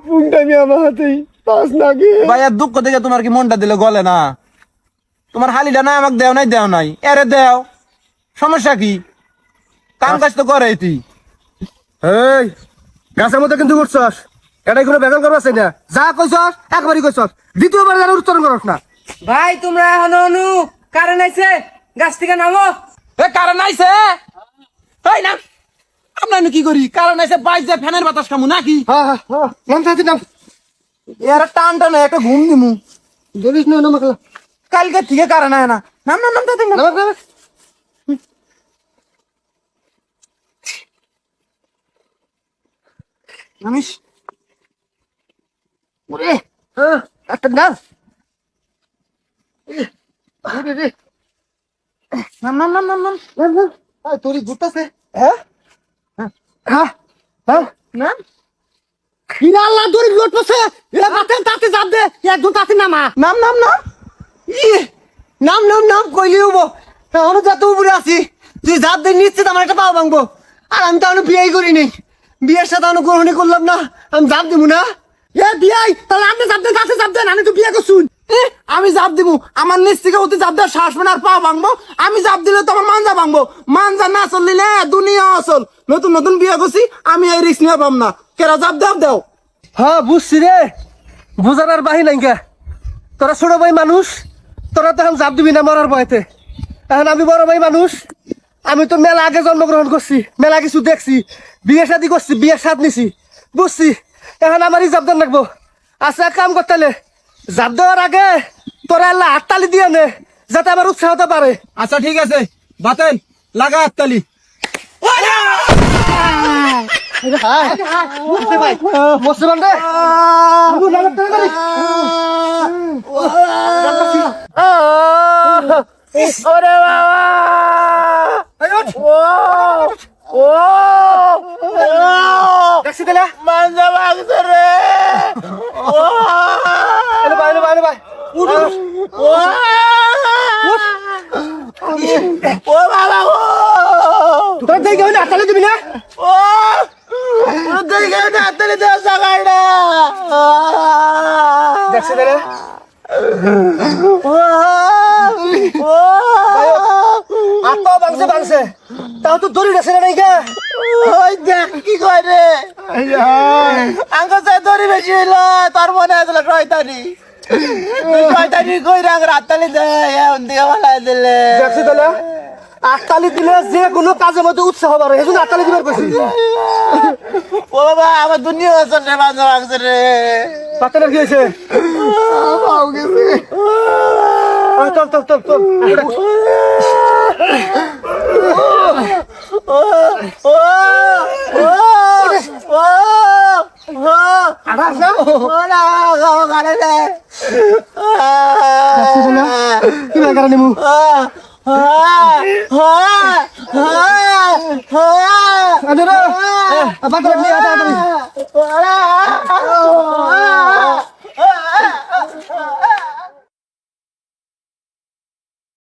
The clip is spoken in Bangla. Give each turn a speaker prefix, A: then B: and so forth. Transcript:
A: পুংটামি আমার হাতেই পাস নাকি
B: ভাই আর দুঃখ দেখে তোমার কি মনটা দিলে গলে না? তোমার হালিটা নাই আমাকে দেও নাই এরে দেও, সমস্যা কি? কাম কাজ তো করে তুই।
A: এই গাছের মধ্যে কিন্তু উঠছস, এটাই কোনো বেজাল করবাস না। যা কইছস একবারই কইছস, দ্বিতীয়বার যেন উচ্চারণ করস না।
C: ভাই তোমরা এখনো অনু কারণ আইছে গাছ থেকে নামো।
B: এ কারণ আইছে, এই না আমরা কি করি? কারণ আইছে বাইশ যায় ফ্যানের বাতাস খামু নাকি?
A: নাম চাইছি নাম,
B: এর টান টান একটা ঘুম দিমু।
A: ধরিস না নাম খেলা
B: কালকে থেকে কারণ আয় না। নাম নাম নাম তাতে
A: নাম খেলা
B: নামিস।
A: ওরে একটা নাম
B: নাম নাম নাম নাম নাম
A: তোর ঘুরতেছে।
B: হ্যাঁ
A: হ্যাঁ হ্যাঁ
B: নাম
A: হিরা আল্লাহ দড়ি লোট পছে এ তাতে তাতে যাব দে একদম তাতে নামা
B: নাম নাম নাম
A: নাম নাম নাম কইলি হবো এখন যত উপরে আছি তুই যাব দে নিশ্চিত আমার একটা পাও ভাঙবো আর আমি তো এখনো বিয়েই করিনি বিয়ের সাথে এখনো গ্রহণই করলাম না আমি যাব দিব না এ বিয়াই তাহলে আপনি যাব দেন কাছে যাব দেন আমি তো বিয়ে করছুন
B: আমি জাপ দিব আমার নিচ থেকে অতি জাপ দেওয়ার শ্বাস মানে আর পা ভাঙবো আমি জাপ দিলে তো আমার মানজা ভাঙবো মানজা না চললে দুনিয়া আসল নতুন নতুন বিয়ে করছি আমি এই রিস্ক নিয়ে পাম না কেরা জাপ দেও দেও
A: হ্যাঁ বুঝছি রে বুঝার আর বাহি নাই কে তোরা ছোট ভাই মানুষ তোরা তো এখন জাপ দিবি না মরার ভয়তে এখন আমি বড় ভাই মানুষ আমি তো মেলা আগে জন্মগ্রহণ করছি মেলা কিছু দেখছি বিয়ে শাদি করছি বিয়ের স্বাদ নিছি বুঝছি এখন আমারই জাপ দেন লাগবো আচ্ছা এক কাম করতে জাপ দেওয়ার আগে তোরা আল্লাহ হাততালি দিয়ে নে যাতে আমার উৎসাহ হতে পারে
B: আচ্ছা ঠিক আছে বাতেন লাগা হাততালি
A: মুসলমান রে
B: ওরে বাবা ও
A: দেখছি দিলে
B: মানজা ভাঙছে রে
A: বাইরে বাইরে ভাই
B: ও বাবা ও
A: তোরা দেখে হাততালি দিবি না
B: ও দেখে হাততালি দেওয়া জায়গাটা
A: দেখছি দিলে আত্মা ভাঙছে ভাঙছে তাও তো দড়ি গেছে না নাইকা
B: ওই দেখ কি কয় রে আঙ্গ চাই দড়ি বেশি হইলো তোর মনে আসল শয়তানি শয়তানি কই রাখ হাততালি দেয় এমন দিকে ভালাই দিলে
A: দেখছি দিলে আটতালি দিলে যে কোনো কাজের মধ্যে উৎসাহ বাড়ে এই জন্য আটতালি দিবার কইছি
B: ও বাবা আমার দুনিয়া আসল রে মানজা ভাঙছে রে
A: বাচ্চাটা কি হয়েছে চল চল চল চল
B: ও ও ও ও
A: কি ব্যাপার নিমু
B: আরে